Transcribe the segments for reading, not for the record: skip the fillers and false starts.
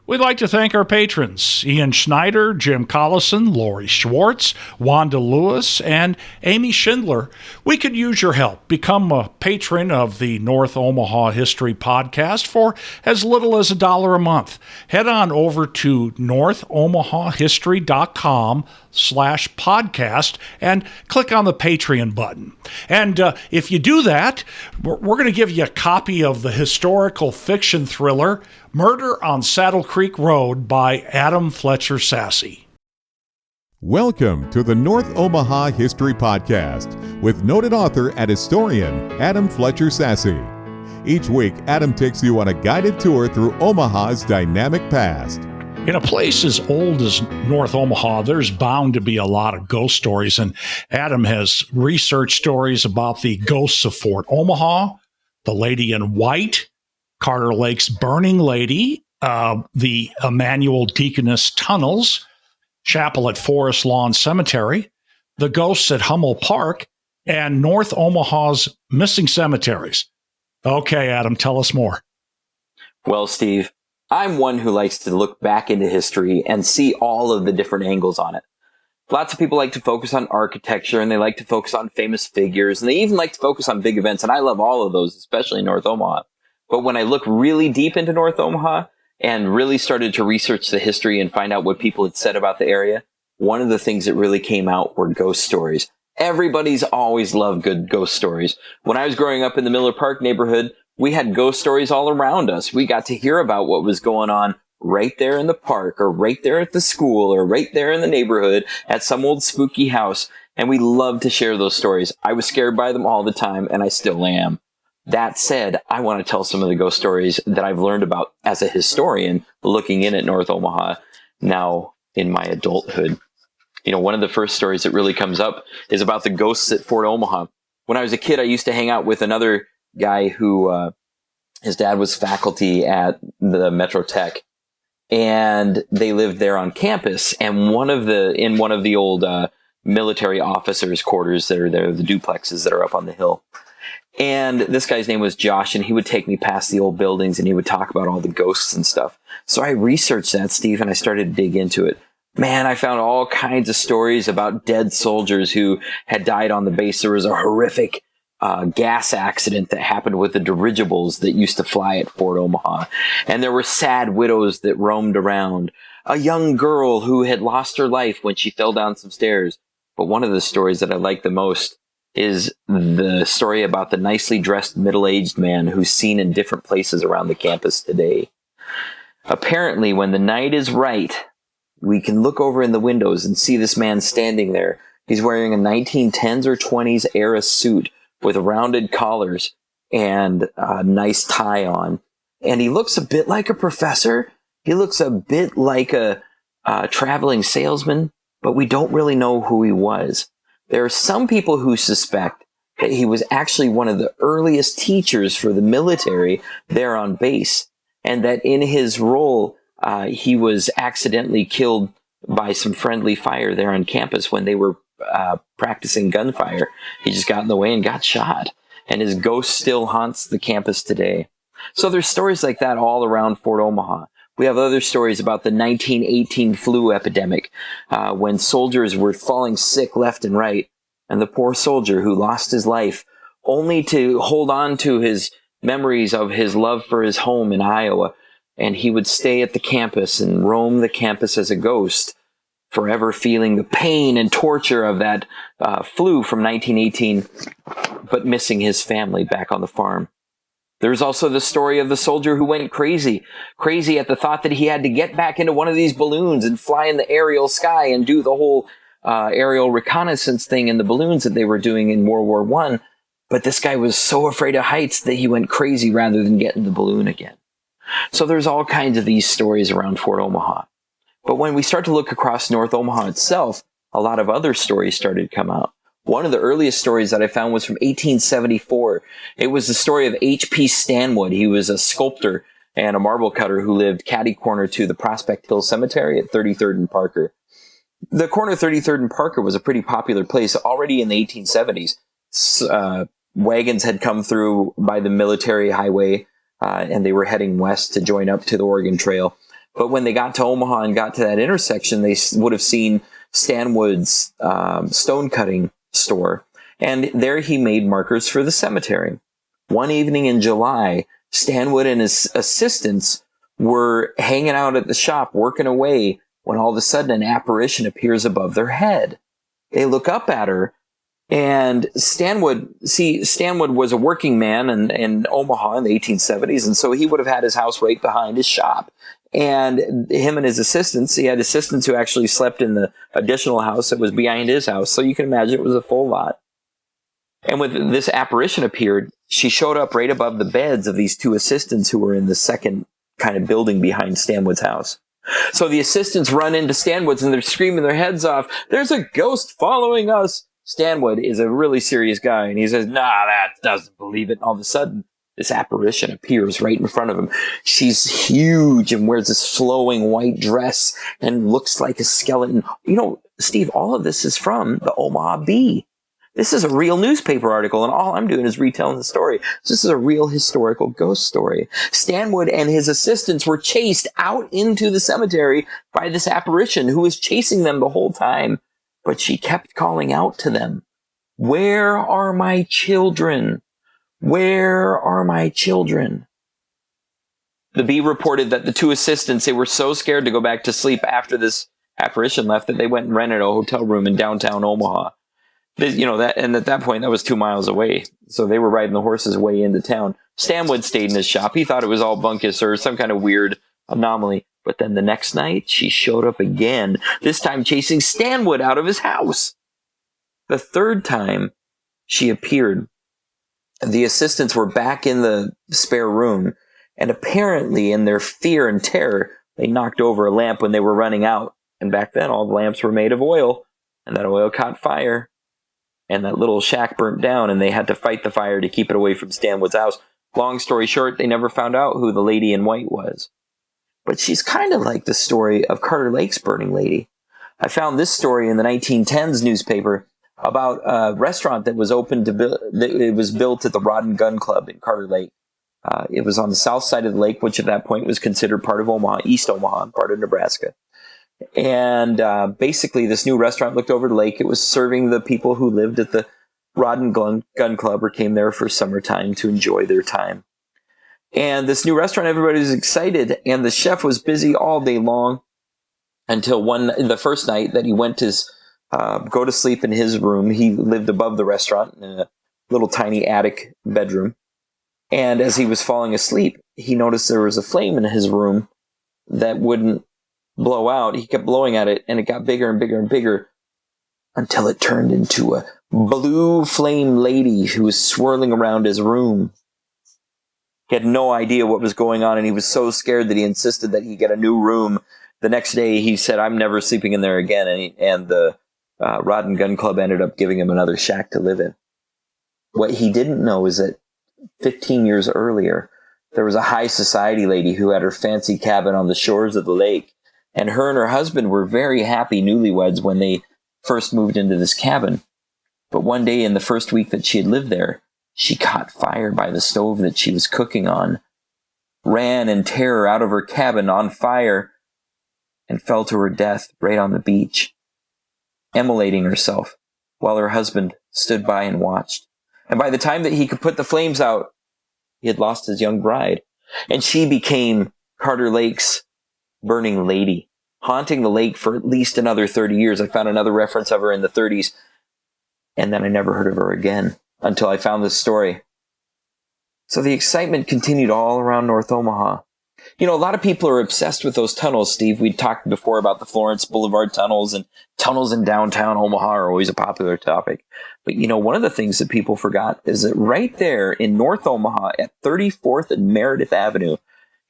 We'd like to thank our patrons, Ian Schneider, Jim Collison, Lori Schwartz, Wanda Lewis, and Amy Schindler. We could use your help. Become a patron of the North Omaha History Podcast for as little as $1 a month. Head on over to northomahahistory.com/podcast and click on the Patreon button. And if you do that, we're going to give you a copy of the historical fiction thriller Murder on Saddle Creek Road by Adam Fletcher Sasse. Welcome to the North Omaha History Podcast with noted author and historian Adam Fletcher Sasse. Each week, Adam takes you on a guided tour through Omaha's dynamic past. In a place as old as North Omaha, there's bound to be a lot of ghost stories, and Adam has researched stories about the ghosts of Fort Omaha, the Lady in White, Carter Lake's Burning Lady, the Emmanuel Deaconess Tunnels, Chapel at Forest Lawn Cemetery, the ghosts at Hummel Park, and North Omaha's missing cemeteries. Okay, Adam, tell us more. Well, Steve, I'm one who likes to look back into history and see all of the different angles on it. Lots of people like to focus on architecture, and they like to focus on famous figures, and they even like to focus on big events, and I love all of those, especially in North Omaha. But when I look really deep into North Omaha and really started to research the history and find out what people had said about the area, one of the things that really came out were ghost stories. Everybody's always loved good ghost stories. When I was growing up in the Miller Park neighborhood, we had ghost stories all around us. We got to hear about what was going on right there in the park, or right there at the school, or right there in the neighborhood at some old spooky house. And we loved to share those stories. I was scared by them all the time, and I still am. That said, I want to tell some of the ghost stories that I've learned about as a historian looking in at North Omaha now in my adulthood. You know, one of the first stories that really comes up is about the ghosts at Fort Omaha. When I was a kid, I used to hang out with another guy who, his dad was faculty at the Metro Tech, and they lived there on campus. And in one of the old military officers' quarters that are there, the duplexes that are up on the hill. And this guy's name was Josh, and he would take me past the old buildings, and he would talk about all the ghosts and stuff. So I researched that, Steve, and I started to dig into it. Man, I found all kinds of stories about dead soldiers who had died on the base. There was a horrific gas accident that happened with the dirigibles that used to fly at Fort Omaha. And there were sad widows that roamed around. A young girl who had lost her life when she fell down some stairs. But one of the stories that I like the most is the story about the nicely dressed middle-aged man who's seen in different places around the campus today. Apparently, when the night is right, we can look over in the windows and see this man standing there. He's wearing a 1910s or 20s era suit with rounded collars and a nice tie on. And he looks a bit like a professor. He looks a bit like a traveling salesman, but we don't really know who he was. There are some people who suspect that he was actually one of the earliest teachers for the military there on base, and that in his role, he was accidentally killed by some friendly fire there on campus when they were practicing gunfire. He just got in the way and got shot, and his ghost still haunts the campus today. So there's stories like that all around Fort Omaha. We have other stories about the 1918 flu epidemic, when soldiers were falling sick left and right, and the poor soldier who lost his life only to hold on to his memories of his love for his home in Iowa, and he would stay at the campus and roam the campus as a ghost, forever feeling the pain and torture of that flu from 1918, but missing his family back on the farm. There's also the story of the soldier who went crazy at the thought that he had to get back into one of these balloons and fly in the aerial sky and do the whole aerial reconnaissance thing in the balloons that they were doing in World War I. But this guy was so afraid of heights that he went crazy rather than get in the balloon again. So there's all kinds of these stories around Fort Omaha. But when we start to look across North Omaha itself, a lot of other stories started to come out. One of the earliest stories that I found was from 1874. It was the story of H.P. Stanwood. He was a sculptor and a marble cutter who lived catty-corner to the Prospect Hill Cemetery at 33rd and Parker. The corner of 33rd and Parker was a pretty popular place already in the 1870s. Wagons had come through by the military highway, and they were heading west to join up to the Oregon Trail. But when they got to Omaha and got to that intersection, they would have seen Stanwood's stone cutting store. And there he made markers for the cemetery. One evening in July, Stanwood and his assistants were hanging out at the shop, working away, when all of a sudden an apparition appears above their head. They look up at her, and Stanwood was a working man in Omaha in the 1870s, and so he would have had his house right behind his shop. And him and his assistants, he had assistants who actually slept in the additional house that was behind his house, so you can imagine it was a full lot. And when this apparition appeared, she showed up right above the beds of these two assistants who were in the second kind of building behind Stanwood's house. So the assistants run into Stanwood's and they're screaming their heads off, "There's a ghost following us!" Stanwood is a really serious guy, and he says, "Nah, that doesn't believe it." And all of a sudden, this apparition appears right in front of him. She's huge and wears this flowing white dress and looks like a skeleton. You know, Steve, all of this is from the Omaha Bee. This is a real newspaper article, and all I'm doing is retelling the story. This is a real historical ghost story. Stanwood and his assistants were chased out into the cemetery by this apparition who was chasing them the whole time, but she kept calling out to them, "Where are my children? Where are my children?" The Bee reported that the two assistants, they were so scared to go back to sleep after this apparition left that they went and rented a hotel room in downtown Omaha. You know, and at that point, that was 2 miles away. So they were riding the horses way into town. Stanwood stayed in his shop. He thought it was all bunkus or some kind of weird anomaly. But then the next night, she showed up again, this time chasing Stanwood out of his house. The third time she appeared, the assistants were back in the spare room. And apparently, in their fear and terror, they knocked over a lamp when they were running out. And back then, all the lamps were made of oil. And that oil caught fire. And that little shack burnt down, and they had to fight the fire to keep it away from Stanwood's house. Long story short, they never found out who the lady in white was. But she's kind of like the story of Carter Lake's burning lady. I found this story in the 1910s newspaper about a restaurant that was it was built at the Rod and Gun Club in Carter Lake. It was on the south side of the lake, which at that point was considered part of Omaha, East Omaha, part of Nebraska. And basically, this new restaurant looked over the lake. It was serving the people who lived at the Rod and Gun Club or came there for summertime to enjoy their time. And this new restaurant, everybody was excited, and the chef was busy all day long until the first night that he went to go to sleep in his room. He lived above the restaurant in a little tiny attic bedroom. And as he was falling asleep, he noticed there was a flame in his room that wouldn't blow out. He kept blowing at it, and it got bigger and bigger and bigger until it turned into a blue flame lady who was swirling around his room. He had no idea what was going on, and he was so scared that he insisted that he get a new room. The next day, he said, "I'm never sleeping in there again," and the Rod and Gun Club ended up giving him another shack to live in. What he didn't know is that 15 years earlier, there was a high society lady who had her fancy cabin on the shores of the lake. And her and her husband were very happy newlyweds when they first moved into this cabin. But one day in the first week that she had lived there, she caught fire by the stove that she was cooking on, ran in terror out of her cabin on fire, and fell to her death right on the beach, immolating herself while her husband stood by and watched. And by the time that he could put the flames out, he had lost his young bride. And she became Carter Lake's burning lady, haunting the lake for at least another 30 years. I found another reference of her in the 30s, and then I never heard of her again until I found this story. So the excitement continued all around North Omaha. You know, a lot of people are obsessed with those tunnels, Steve. We talked before about the Florence Boulevard tunnels, and tunnels in downtown Omaha are always a popular topic. But, you know, one of the things that people forgot is that right there in North Omaha at 34th and Meredith Avenue,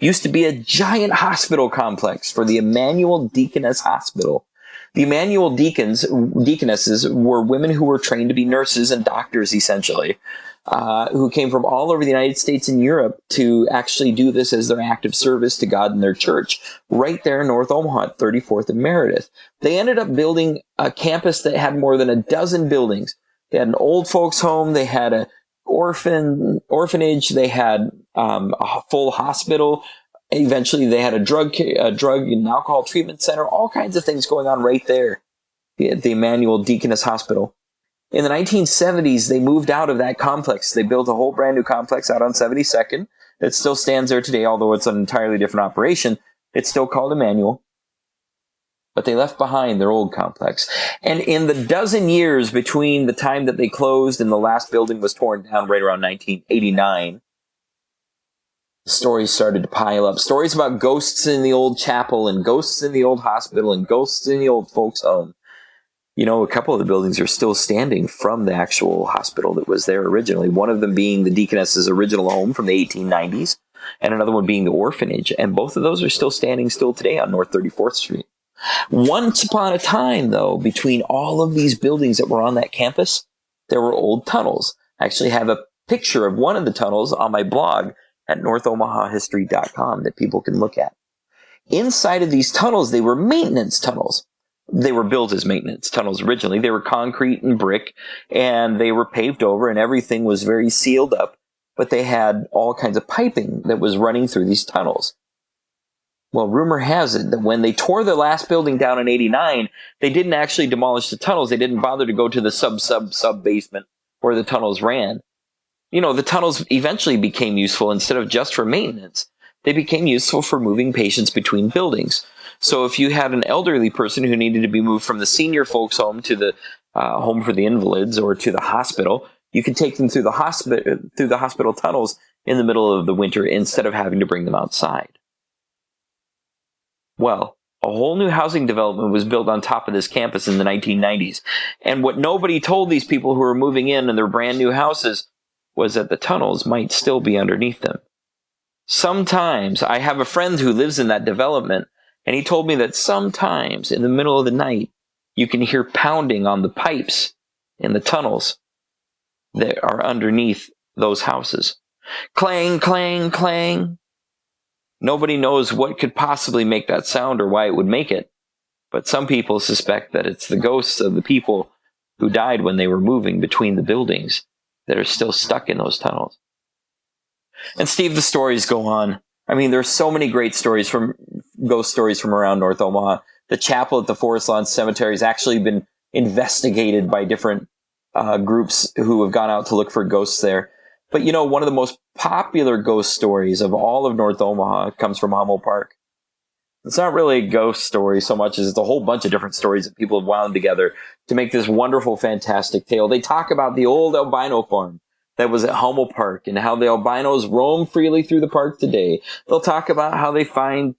used to be a giant hospital complex for the Emmanuel Deaconess Hospital. The Emmanuel Deaconesses were women who were trained to be nurses and doctors, essentially, who came from all over the United States and Europe to actually do this as their act of service to God and their church, right there in North Omaha at 34th and Meredith. They ended up building a campus that had more than a dozen buildings. They had an old folks home, they had a orphanage, they had a full hospital, Eventually, they had a drug and alcohol treatment center, all kinds of things going on right there at the Emmanuel Deaconess Hospital. In the 1970s, they moved out of that complex. They built a whole brand new complex out on 72nd that still stands there today, although it's an entirely different operation. It's still called Emmanuel. But they left behind their old complex. And in the dozen years between the time that they closed and the last building was torn down right around 1989, stories started to pile up. Stories about ghosts in the old chapel and ghosts in the old hospital and ghosts in the old folks' home. You know, a couple of the buildings are still standing from the actual hospital that was there originally. One of them being the Deaconess's original home from the 1890s, and another one being the orphanage. And both of those are still standing still today on North 34th Street. Once upon a time, though, between all of these buildings that were on that campus, there were old tunnels. I actually have a picture of one of the tunnels on my blog at NorthOmahaHistory.com that people can look at. Inside of these tunnels, they were maintenance tunnels. They were built as maintenance tunnels originally. They were concrete and brick, and they were paved over, and everything was very sealed up, but they had all kinds of piping that was running through these tunnels. Well, rumor has it that when they tore the last building down in 89, they didn't actually demolish the tunnels. They didn't bother to go to the sub basement where the tunnels ran. You know, the tunnels eventually became useful instead of just for maintenance. They became useful for moving patients between buildings. So if you had an elderly person who needed to be moved from the senior folks home to the home for the invalids or to the hospital, you could take them through the hospital tunnels in the middle of the winter instead of having to bring them outside. Well, a whole new housing development was built on top of this campus in the 1990s. And what nobody told these people who were moving in their brand new houses was that the tunnels might still be underneath them. Sometimes, I have a friend who lives in that development, and he told me that sometimes in the middle of the night, you can hear pounding on the pipes in the tunnels that are underneath those houses. Clang, clang, clang. Nobody knows what could possibly make that sound or why it would make it, but some people suspect that it's the ghosts of the people who died when they were moving between the buildings that are still stuck in those tunnels. And Steve, the stories go on. I mean, there's so many great stories ghost stories from around North Omaha. The chapel at the Forest Lawn Cemetery has actually been investigated by different groups who have gone out to look for ghosts there. But, you know, one of the most popular ghost stories of all of North Omaha comes from Hummel Park. It's not really a ghost story so much as it's a whole bunch of different stories that people have wound together to make this wonderful, fantastic tale. They talk about the old albino farm that was at Hummel Park and how the albinos roam freely through the park today. They'll talk about how they find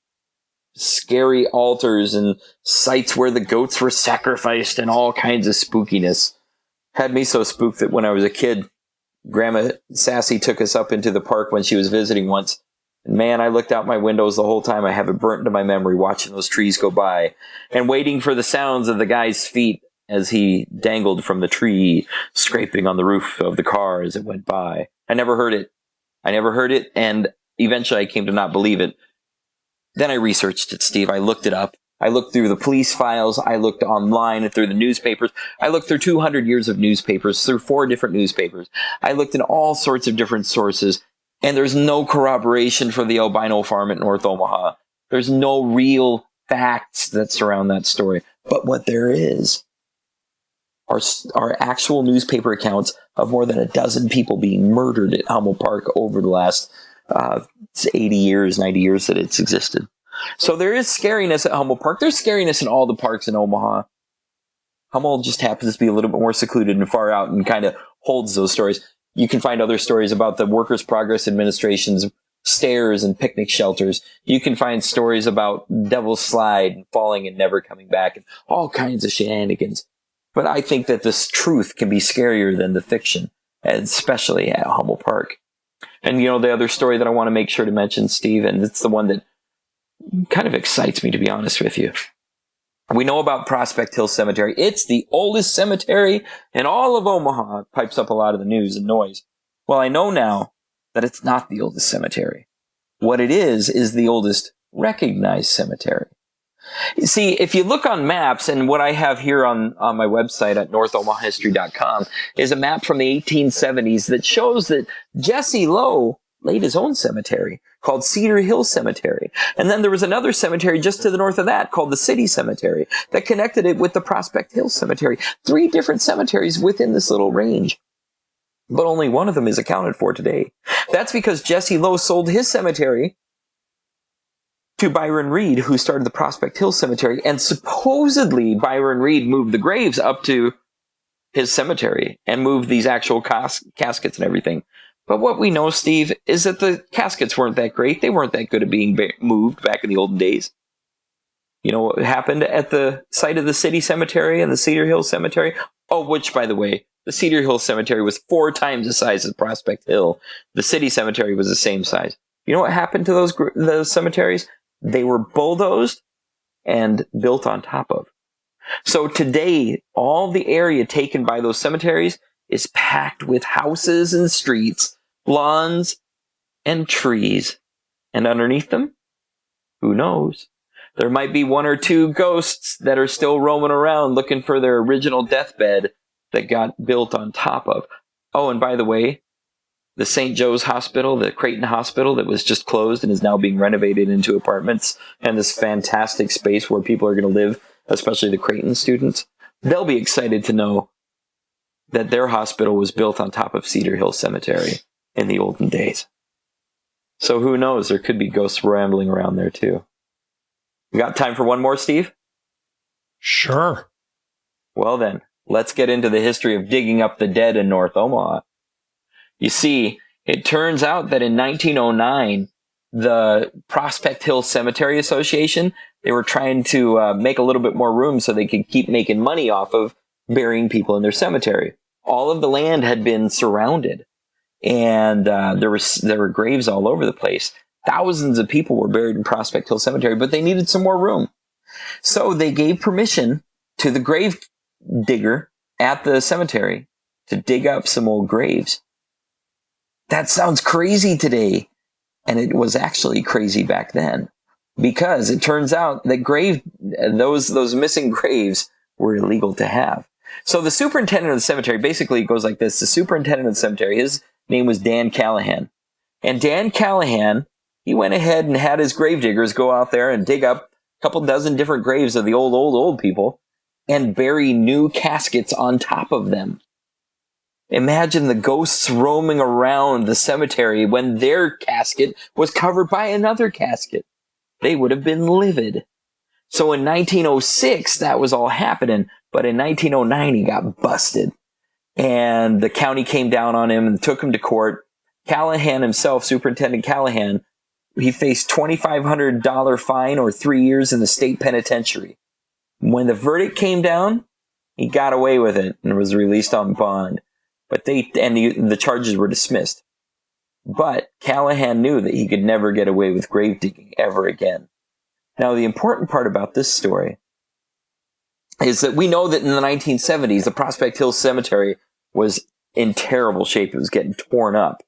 scary altars and sites where the goats were sacrificed and all kinds of spookiness. Had me so spooked that when I was a kid, Grandma Sassy took us up into the park when she was visiting once. And man, I looked out my windows the whole time. I have it burnt into my memory watching those trees go by and waiting for the sounds of the guy's feet as he dangled from the tree, scraping on the roof of the car as it went by. I never heard it, and eventually I came to not believe it. Then I researched it, Steve. I looked it up. I looked through the police files. I looked online and through the newspapers. I looked through 200 years of newspapers, through 4 different newspapers. I looked in all sorts of different sources, and there's no corroboration for the albino farm at North Omaha. There's no real facts that surround that story. But what there is are actual newspaper accounts of more than a dozen people being murdered at Hummel Park over the last 80 years, 90 years that it's existed. So there is scariness at Hummel Park. There's scariness in all the parks in Omaha. Hummel just happens to be a little bit more secluded and far out and kind of holds those stories. You can find other stories about the Workers' Progress Administration's stairs and picnic shelters. You can find stories about Devil's Slide and falling and never coming back and all kinds of shenanigans. But I think that this truth can be scarier than the fiction, especially at Hummel Park. And, you know, the other story that I want to make sure to mention, Steve, and it's the one that kind of excites me, to be honest with you. We know about Prospect Hill Cemetery. It's the oldest cemetery in all of Omaha. It pipes up a lot of the news and noise. Well, I know now that it's not the oldest cemetery. What it is the oldest recognized cemetery. You see, if you look on maps, and what I have here on my website at NorthOmahaHistory.com is a map from the 1870s that shows that Jesse Lowe laid his own cemetery called Cedar Hill Cemetery. And then there was another cemetery just to the north of that called the City Cemetery that connected it with the Prospect Hill Cemetery. 3 different cemeteries within this little range. But only one of them is accounted for today. That's because Jesse Lowe sold his cemetery to Byron Reed, who started the Prospect Hill Cemetery. And supposedly Byron Reed moved the graves up to his cemetery and moved these actual caskets and everything. But what we know, Steve, is that the caskets weren't that great. They weren't that good at being moved back in the olden days. You know what happened at the site of the City Cemetery and the Cedar Hill Cemetery? Oh, which, by the way, the Cedar Hill Cemetery was 4 times the size of Prospect Hill. The City Cemetery was the same size. You know what happened to those cemeteries? They were bulldozed and built on top of. So today, all the area taken by those cemeteries is packed with houses and streets, lawns and trees. And underneath them, who knows? There might be 1 or 2 ghosts that are still roaming around looking for their original deathbed that got built on top of. Oh, and by the way, the St. Joe's Hospital, the Creighton Hospital that was just closed and is now being renovated into apartments and this fantastic space where people are going to live, especially the Creighton students, they'll be excited to know that their hospital was built on top of Cedar Hill Cemetery in the olden days. So who knows? There could be ghosts rambling around there too. You got time for one more, Steve? Sure. Well then, let's get into the history of digging up the dead in North Omaha. You see, it turns out that in 1909, the Prospect Hill Cemetery Association, they were trying to make a little bit more room so they could keep making money off of burying people in their cemetery. All of the land had been surrounded, and there were graves all over the place. Thousands of people were buried in Prospect Hill Cemetery, but they needed some more room. So they gave permission to the grave digger at the cemetery to dig up some old graves. That sounds crazy today, and it was actually crazy back then, because it turns out that those missing graves were illegal to have. So the superintendent of the cemetery basically goes like this. The superintendent of the cemetery, his name was Dan Callahan. And Dan Callahan, he went ahead and had his gravediggers go out there and dig up a couple dozen different graves of the old people and bury new caskets on top of them. Imagine the ghosts roaming around the cemetery when their casket was covered by another casket. They would have been livid. So in 1906, that was all happening. But in 1909, he got busted. And the county came down on him and took him to court. Callahan himself, Superintendent Callahan, he faced $2,500 fine or 3 years in the state penitentiary. When the verdict came down, he got away with it and was released on bond. But the charges were dismissed. But Callahan knew that he could never get away with grave digging ever again. Now, the important part about this story is that we know that in the 1970s, the Prospect Hill Cemetery was in terrible shape. It was getting torn up.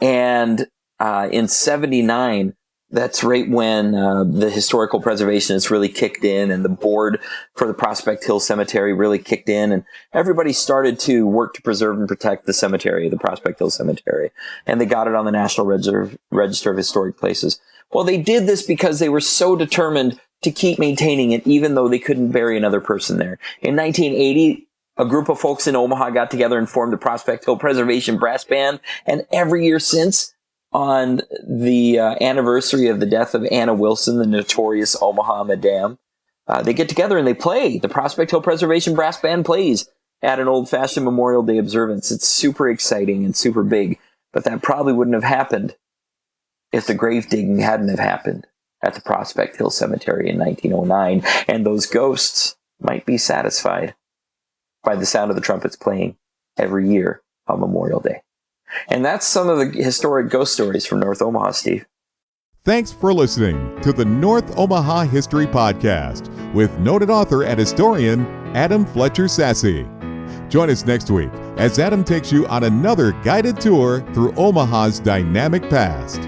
And in 79, that's right when the historical preservationists really kicked in, and the board for the Prospect Hill Cemetery really kicked in, and everybody started to work to preserve and protect the cemetery, the Prospect Hill Cemetery. And they got it on the National Register of Historic Places. Well, they did this because they were so determined to keep maintaining it, even though they couldn't bury another person there. In 1980, a group of folks in Omaha got together and formed the Prospect Hill Preservation Brass Band, and every year since, on the anniversary of the death of Anna Wilson, the notorious Omaha Madame, they get together and they play. The Prospect Hill Preservation Brass Band plays at an old-fashioned Memorial Day observance. It's super exciting and super big, but that probably wouldn't have happened if the grave digging hadn't have happened at the Prospect Hill Cemetery in 1909, and those ghosts might be satisfied by the sound of the trumpets playing every year on Memorial Day. And that's some of the historic ghost stories from North Omaha, Steve. Thanks for listening to the North Omaha History Podcast with noted author and historian Adam Fletcher Sasse. Join us next week as Adam takes you on another guided tour through Omaha's dynamic past.